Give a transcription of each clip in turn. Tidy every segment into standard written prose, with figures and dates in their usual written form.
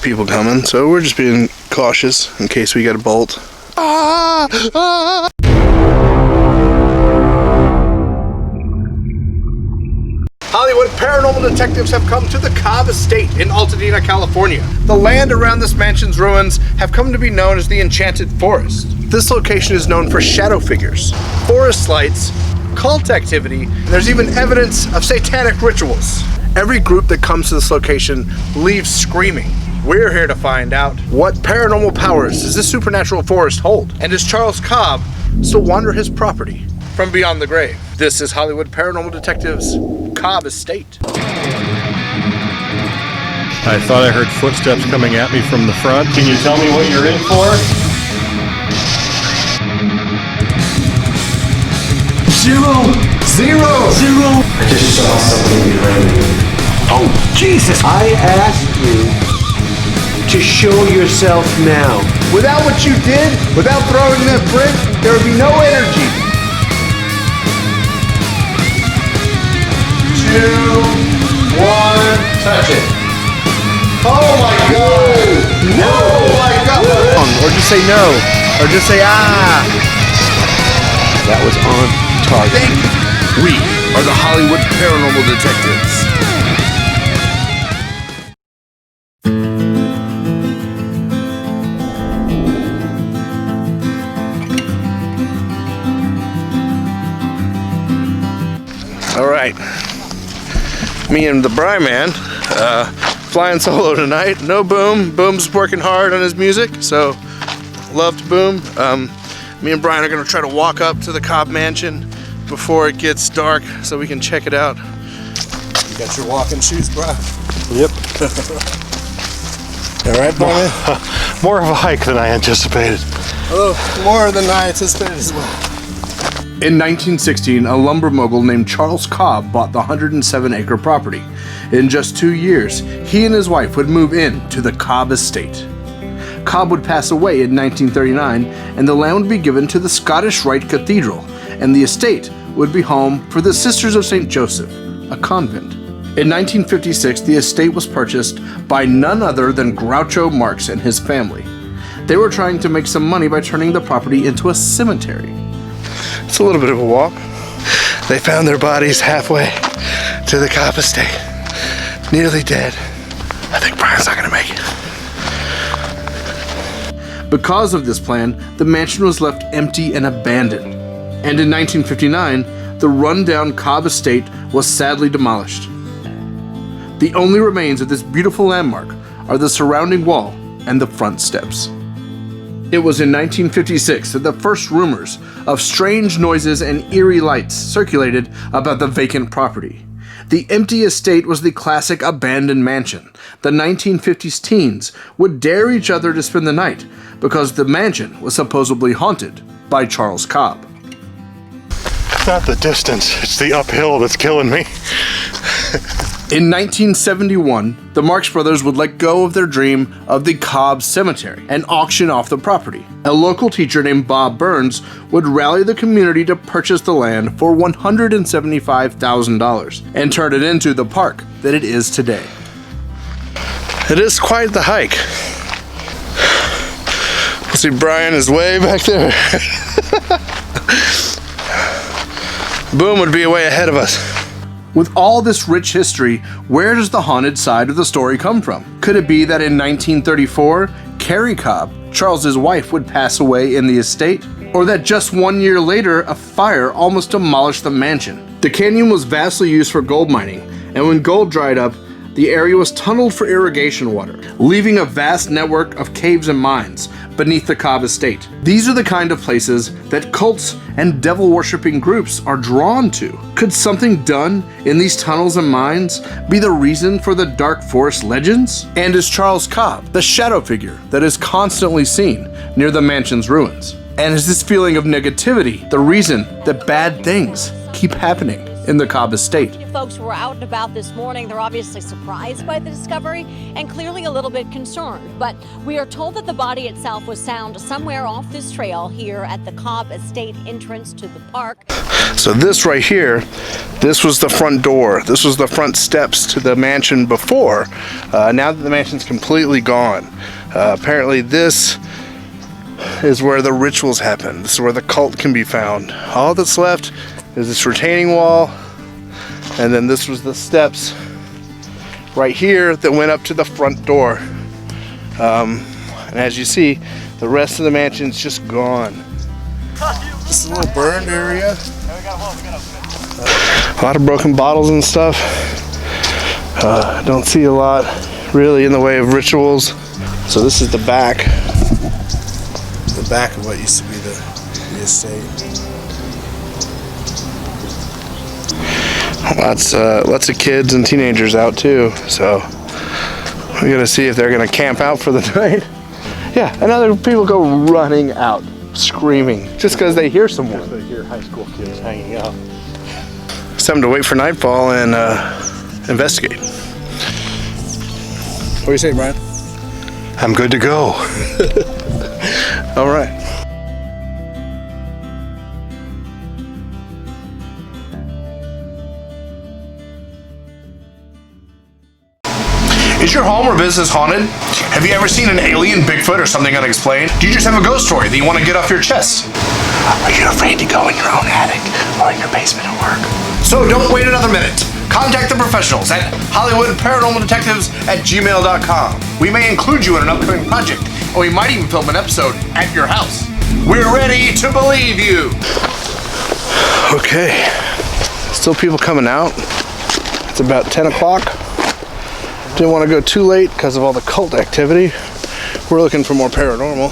people coming, so we're just being cautious in case we get a bolt. Hollywood paranormal detectives have come to the Cobb estate in Altadena, California. The land around this mansion's ruins have come to be known as the Enchanted Forest. This location is known for shadow figures, forest lights, cult activity, and there's even evidence of satanic rituals. Every group that comes to this location leaves screaming. We're here to find out, what paranormal powers does this supernatural forest hold? And does Charles Cobb still wander his property from beyond the grave? This is Hollywood Paranormal Detectives' Cobb Estate. I thought I heard footsteps coming at me from the front. Can you tell me what you're in for? Zero! I just saw something behind me. Oh, Jesus! I asked you to show yourself now. Without what you did, without throwing that brick, there would be no energy. 2, 1, touch it. Oh my God! No! Oh my God! Or just say no. Or just say ah. That was on target. Thank you. We are the Hollywood Paranormal Detectives. All right, me and the Bry Man flying solo tonight. No Boom. Boom's working hard on his music, so loved Boom. Me and Brian are gonna try to walk up to the Cobb mansion before it gets dark so we can check it out. You got your walking shoes, Bry? Yep. All right, Brian? More of a hike than I anticipated. Oh, more than I anticipated as well. In 1916, a lumber mogul named Charles Cobb bought the 107-acre property. In just 2 years, he and his wife would move in to the Cobb estate. Cobb would pass away in 1939, and the land would be given to the Scottish Rite Cathedral, and the estate would be home for the Sisters of St. Joseph, a convent. In 1956, the estate was purchased by none other than Groucho Marx and his family. They were trying to make some money by turning the property into a cemetery. It's a little bit of a walk. They found their bodies halfway to the Cobb estate. Nearly dead. I think Brian's not gonna make it. Because of this plan, the mansion was left empty and abandoned. And in 1959, the rundown Cobb estate was sadly demolished. The only remains of this beautiful landmark are the surrounding wall and the front steps. It was in 1956 that the first rumors of strange noises and eerie lights circulated about the vacant property. The empty estate was the classic abandoned mansion. The 1950s teens would dare each other to spend the night because the mansion was supposedly haunted by Charles Cobb. It's not the distance, it's the uphill that's killing me. In 1971, the Marx Brothers would let go of their dream of the Cobb Cemetery and auction off the property. A local teacher named Bob Burns would rally the community to purchase the land for $175,000 and turn it into the park that it is today. It is quite the hike. We'll see Brian is way back there. Boom would be way ahead of us. With all this rich history, where does the haunted side of the story come from? Could it be that in 1934, Carrie Cobb, Charles's wife, would pass away in the estate? Or that just 1 year later, a fire almost demolished the mansion? The canyon was vastly used for gold mining, and when gold dried up, the area was tunneled for irrigation water, leaving a vast network of caves and mines beneath the Cobb estate. These are the kind of places that cults and devil-worshipping groups are drawn to. Could something done in these tunnels and mines be the reason for the dark forest legends? And is Charles Cobb the shadow figure that is constantly seen near the mansion's ruins? And is this feeling of negativity the reason that bad things keep happening in the Cobb estate. Folks who were out and about this morning, they're obviously surprised by the discovery and clearly a little bit concerned. But we are told that the body itself was found somewhere off this trail here at the Cobb estate entrance to the park. So this right here, this was the front door. This was the front steps to the mansion before. Now that the mansion's completely gone, apparently this is where the rituals happen. This is where the cult can be found. All that's left is this retaining wall, and then this was the steps right here that went up to the front door. And as you see, the rest of the mansion's just gone. This is a little burned area. A lot of broken bottles and stuff. Don't see a lot really in the way of rituals. So this is the back of what used to be the estate. Lots of kids and teenagers out too, so we gotta see if they're gonna camp out for the night. Yeah, and other people go running out, screaming, just because they hear someone. They hear high school kids hanging out. It's time to wait for nightfall and investigate. What do you say, Brian? I'm good to go. All right. Is your home or business haunted? Have you ever seen an alien, Bigfoot, or something unexplained? Do you just have a ghost story that you want to get off your chest? Are you afraid to go in your own attic or in your basement at work? So don't wait another minute. Contact the professionals at HollywoodParanormalDetectives@gmail.com. We may include you in an upcoming project, or we might even film an episode at your house. We're ready to believe you. Okay, still people coming out. It's about 10 o'clock. Didn't want to go too late because of all the cult activity. We're looking for more paranormal.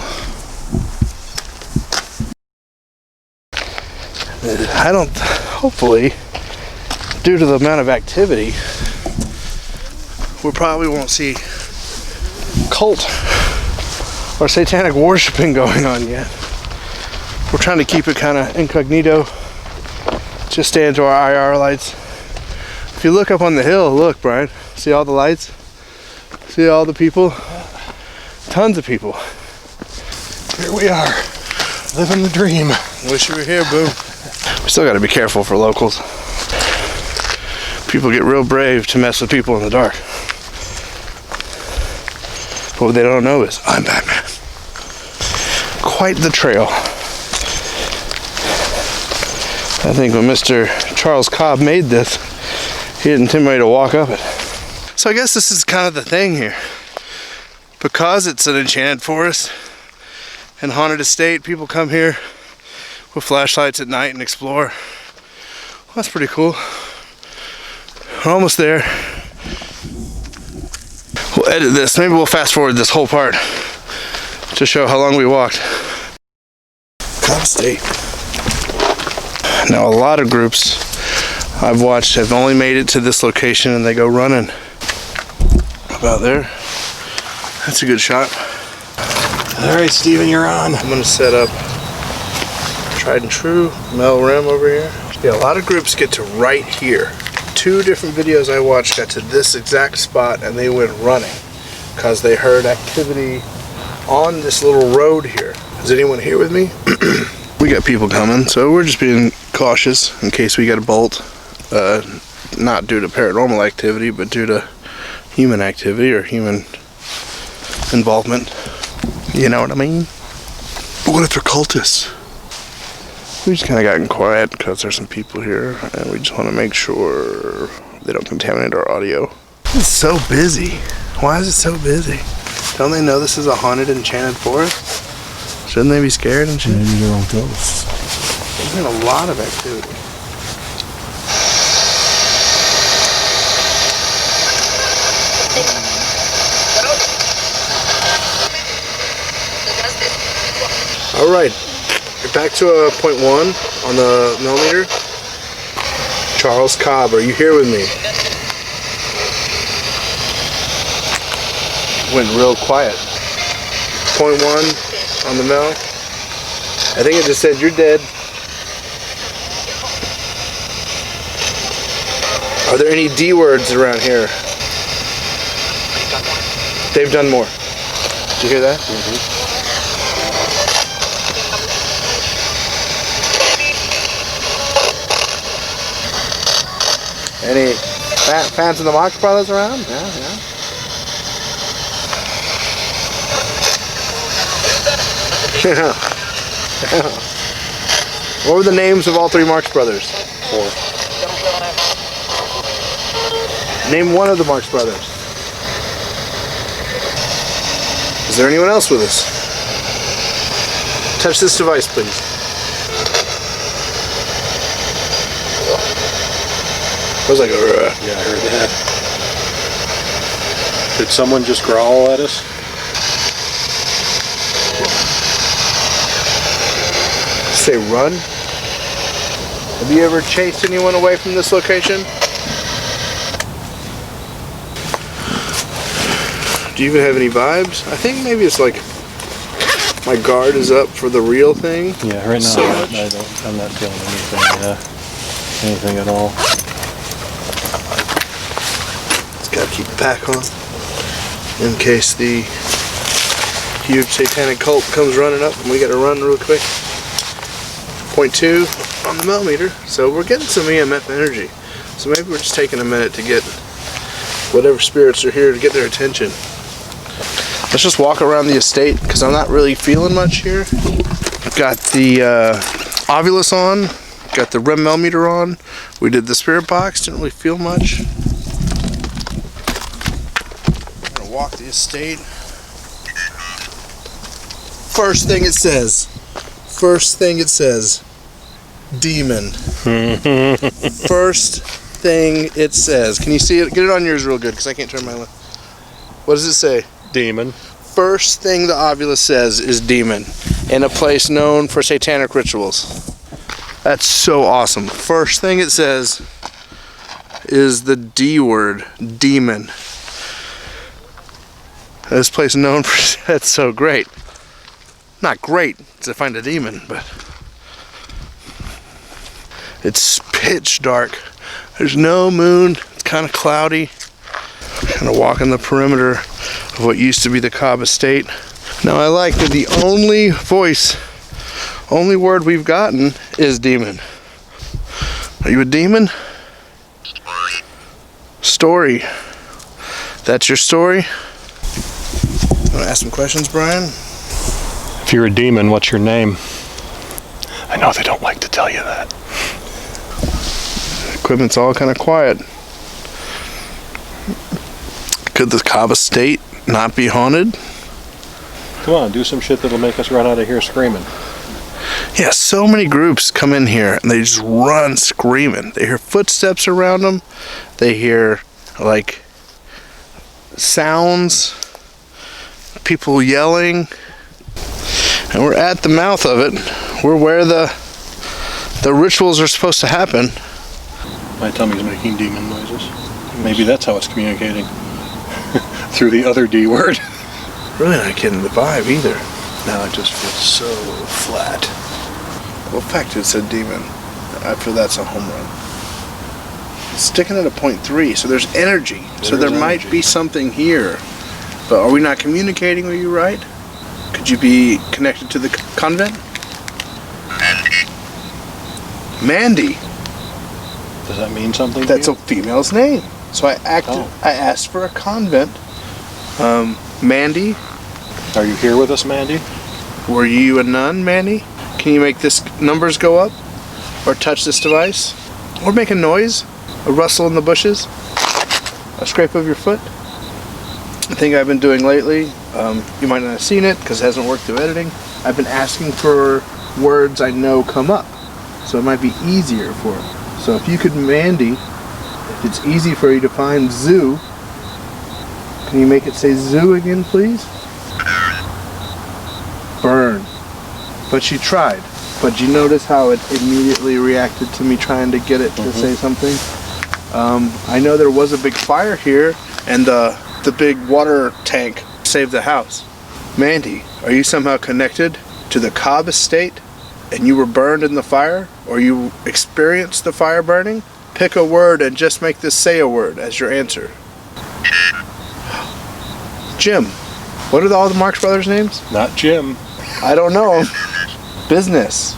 Hopefully, due to the amount of activity, we probably won't see cult or satanic worshiping going on yet. We're trying to keep it kind of incognito. Just stay into our IR lights. If you look up on the hill, look, Brian, see all the lights? See all the people? Tons of people. Here we are, living the dream. Wish you were here, boo. We still gotta be careful for locals. People get real brave to mess with people in the dark. But what they don't know is, I'm Batman. Quite the trail. I think when Mr. Charles Cobb made this, he didn't intend me to walk up it. So I guess this is kind of the thing here. Because it's an enchanted forest and haunted estate, people come here with flashlights at night and explore. Well, that's pretty cool. We're almost there. We'll edit this. Maybe we'll fast forward this whole part to show how long we walked. Cobb Estate. Now a lot of groups I've watched have only made it to this location and they go running. About there. That's a good shot. All right, Steven, you're on. I'm gonna set up tried and true Mel Rim over here. Yeah, a lot of groups get to right here. 2 different videos I watched got to this exact spot and they went running because they heard activity on this little road here. Is anyone here with me? We got people coming, so we're just being cautious in case we get a bolt. Not due to paranormal activity, but due to human activity or human involvement. You know what I mean? But what if they're cultists? We just kind of gotten quiet because there's some people here and we just want to make sure they don't contaminate our audio. It's so busy. Why is it so busy? Don't they know this is a haunted, enchanted forest? Shouldn't they be scared and shit? Maybe they're all ghosts. There's been a lot of activity. All right, back to point 1 on the millimeter. Charles Cobb, are you here with me? Went real quiet. Point 1 on the mill. I think it just said you're dead. Are there any D words around here? They've done more. Did you hear that? Any fans of the Marx Brothers around? Yeah. What were the names of all three Marx Brothers? 4. Name one of the Marx Brothers. Is there anyone else with us? Touch this device, please. I was like, Yeah, I heard that. Did someone just growl at us? say run. Have you ever chased anyone away from this location? Do you even have any vibes? I think maybe it's like my guard is up for the real thing. Yeah, right now So I'm not feeling anything at all. Just gotta keep the pack on in case the huge satanic cult comes running up and we gotta run real quick. 0.2 on the millimeter, so we're getting some EMF energy. So maybe we're just taking a minute to get whatever spirits are here to get their attention. Let's just walk around the estate because I'm not really feeling much here. Got the Ovilus on, got the REM millimeter on. We did the spirit box, didn't really feel much. I'm gonna walk the estate. First thing it says, demon. First thing it says. Can you see it? Get it on yours real good because I can't turn my left. What does it say? Demon. First thing the Ovilus says is demon in a place known for satanic rituals. That's so awesome. First thing it says is the D word, demon. This place known for, that's so great. Not great to find a demon, but it's pitch dark. There's no moon. It's kind of cloudy. Kind of walking the perimeter of what used to be the Cobb estate. Now I like that the only word we've gotten is demon. Are you a demon? Story. That's your story? Want to ask some questions, Brian? If you're a demon, what's your name? I know they don't like to tell you that. Equipment's all kind of quiet. Could the Cobb estate not be haunted? Come on, do some shit that'll make us run out of here screaming. Yeah, so many groups come in here and they just run screaming. They hear footsteps around them. They hear like sounds, people yelling. And we're at the mouth of it. We're where the rituals are supposed to happen. My tummy's making demon noises. Maybe that's how it's communicating. Through the other D word. Really not getting the vibe either. Now it just feels so flat. Well, in fact, it said demon. I feel that's a home run. It's sticking at a 0.3, so there's energy. So there might be something here. But are we not communicating with you right? Could you be connected to the convent? Mandy. Does that mean something? That's to a female's name. So I asked for a convent. Mandy. Are you here with us, Mandy? Were you a nun, Mandy? Can you make this numbers go up? Or touch this device? Or make a noise? A rustle in the bushes? A scrape of your foot? The thing I've been doing lately, you might not have seen it because it hasn't worked through editing. I've been asking for words I know come up. So it might be easier for it. So if you could, Mandy, if it's easy for you to find zoo, can you make it say zoo again, please? Burn. But she tried. But you notice how it immediately reacted to me trying to get it to say something? I know there was a big fire here, and the big water tank saved the house. Mandy, are you somehow connected to the Cobb estate, and you were burned in the fire, or you experienced the fire burning? Pick a word and just make this say a word as your answer. Jim. What are all the Marx Brothers names? Not Jim. I don't know. Business.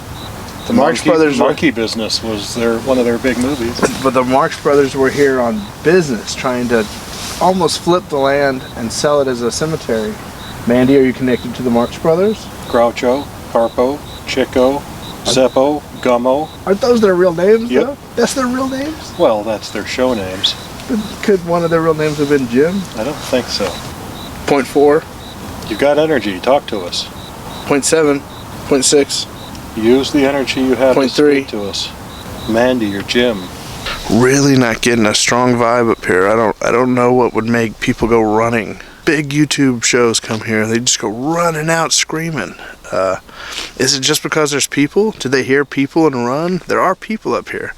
The Marx Brothers. Monkey Business was one of their big movies. But the Marx Brothers were here on business, trying to almost flip the land and sell it as a cemetery. Mandy, are you connected to the Marx Brothers? Groucho, Harpo, Chico, Zeppo, Gummo. Aren't those their real names? Yep. Though? That's their real names? Well, that's their show names. But could one of their real names have been Jim? I don't think so. 0.4. You've got energy. Talk to us. 0.7. 0.6. Use the energy you have to 0.3. speak to us. Mandy or Jim. Really not getting a strong vibe up here. I don't know what would make people go running. Big YouTube shows come here, they just go running out screaming. Is it just because there's people? Do they hear people and run? There are people up here.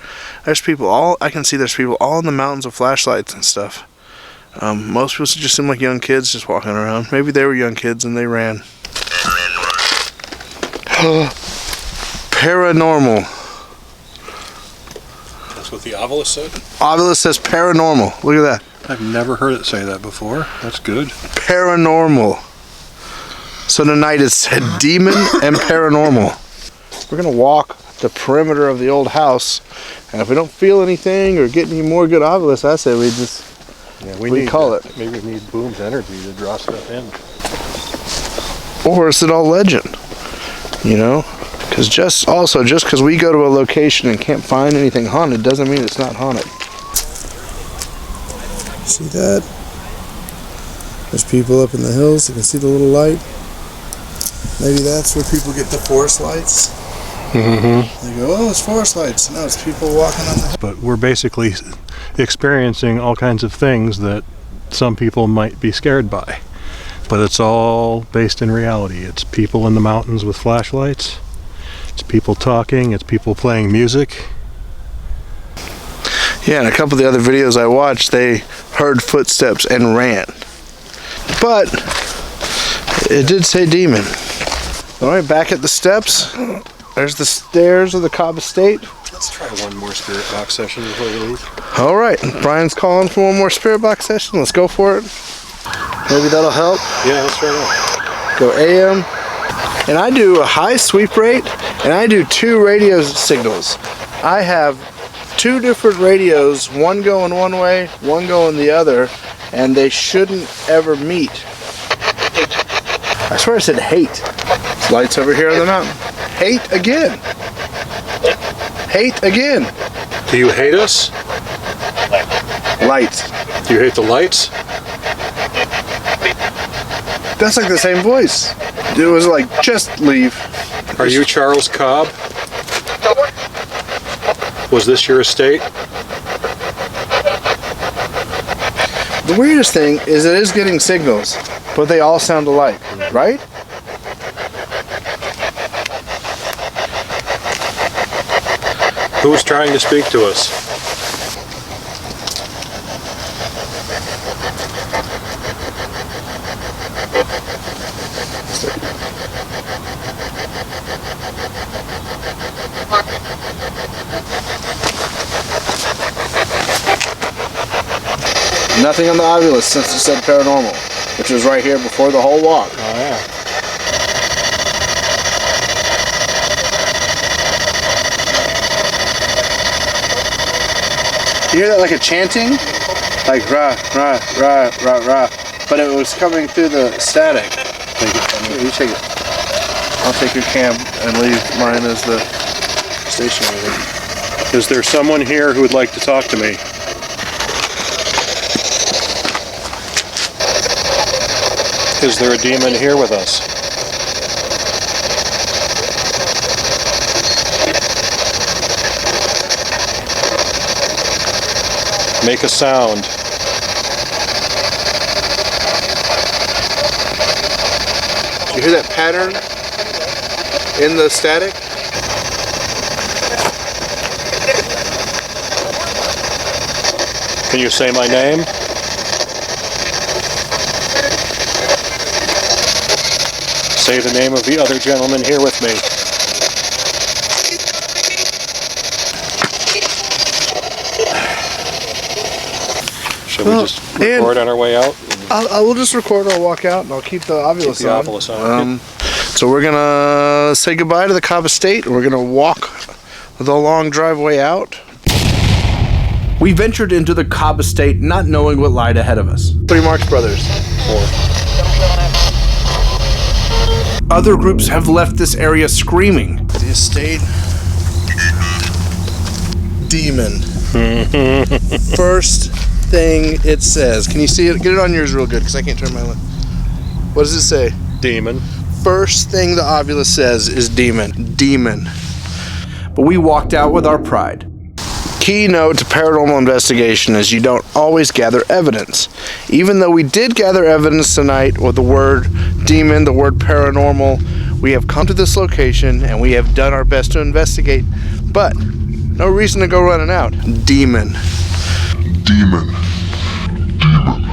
There's people I can see there's people all in the mountains with flashlights and stuff. Most people just seem like young kids just walking around. Maybe they were young kids and they ran. Paranormal. That's what the Ovilus said? Ovilus says paranormal. Look at that. I've never heard it say that before. That's good. Paranormal. So tonight it said demon and paranormal. We're going to walk the perimeter of the old house. And if we don't feel anything or get any more good Ovilus, I say we just... Yeah, we call it. Maybe we need Boom's energy to draw stuff in. Or is it all legend? You know? Because just because we go to a location and can't find anything haunted doesn't mean it's not haunted. See that? There's people up in the hills. You can see the little light. Maybe that's where people get the forest lights. Mm-hmm. They go, oh, it's forest lights. No, it's people walking on the hill. But we're basically experiencing all kinds of things that some people might be scared by. But it's all based in reality. It's people in the mountains with flashlights. It's people talking. It's people playing music. Yeah, and a couple of the other videos I watched, they heard footsteps and ran. But it did say demon. All right, back at the steps. There's the stairs of the Cobb estate. Let's try one more spirit box session before we leave. All right, Brian's calling for one more spirit box session. Let's go for it. Maybe that'll help. Yeah, let's try that. Go AM. And I do a high sweep rate, and I do 2 radio signals. I have 2 different radios, one going one way, one going the other, and they shouldn't ever meet. I swear I said hate. There's lights over here on the mountain. Hate again. Hate again. Do you hate us? Lights. Do you hate the lights? That's like the same voice. It was like, just leave. Are you Charles Cobb? Was this your estate? The weirdest thing is it is getting signals, but they all sound alike, right? Who's trying to speak to us? Nothing on the Ovilus since it said paranormal, which was right here before the whole walk. Oh yeah. You hear that like a chanting? Like rah, rah, rah, rah, rah. But it was coming through the static. Take it from me. You take it. I'll take your cam and leave mine as the station leader. Is there someone here who would like to talk to me? Is there a demon here with us? Make a sound. Do you hear that pattern in the static? Can you say my name? Say the name of the other gentleman here with me. Should we just record on our way out? I will just record. I'll walk out and I'll keep the Ovilus on. So we're gonna say goodbye to the Cobb Estate. We're gonna walk the long driveway out. We ventured into the Cobb Estate not knowing what lied ahead of us. 3 Marx Brothers. 4. Other groups have left this area screaming. The estate. Demon. First thing it says. Can you see it? Get it on yours real good because I can't turn my light. What does it say? Demon. First thing the Ovilus says is demon. Demon. But we walked out with our pride. Keynote to paranormal investigation is you don't always gather evidence. Even though we did gather evidence tonight with the word demon, the word paranormal, we have come to this location and we have done our best to investigate, but no reason to go running out. Demon. Demon. Demon.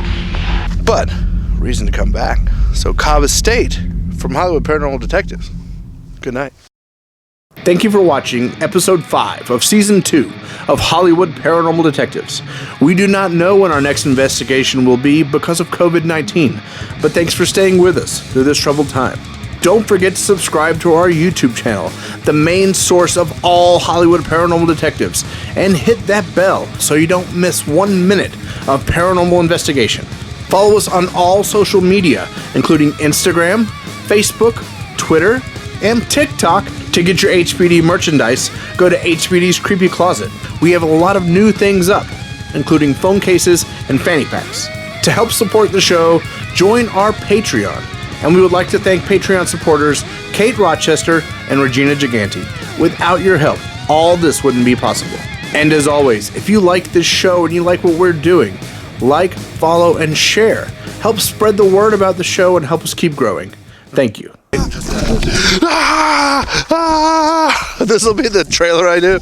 But reason to come back. So Cobb Estate from Hollywood Paranormal Detectives. Good night. Thank you for watching Episode 5 of Season 2 of Hollywood Paranormal Detectives. We do not know when our next investigation will be because of COVID-19, but thanks for staying with us through this troubled time. Don't forget to subscribe to our YouTube channel, the main source of all Hollywood Paranormal Detectives, and hit that bell so you don't miss 1 minute of paranormal investigation. Follow us on all social media, including Instagram, Facebook, Twitter, and TikTok. To get your HPD merchandise, go to HPD's Creepy Closet. We have a lot of new things up, including phone cases and fanny packs. To help support the show, join our Patreon. And we would like to thank Patreon supporters Kate Rochester and Regina Giganti. Without your help, all this wouldn't be possible. And as always, if you like this show and you like what we're doing, like, follow, and share. Help spread the word about the show and help us keep growing. Thank you. This will be the trailer I do.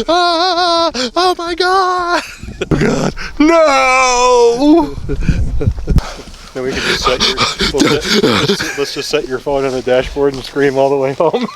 Oh my god! Oh god! No! Then we could just set your let's just set your phone on the dashboard and scream all the way home.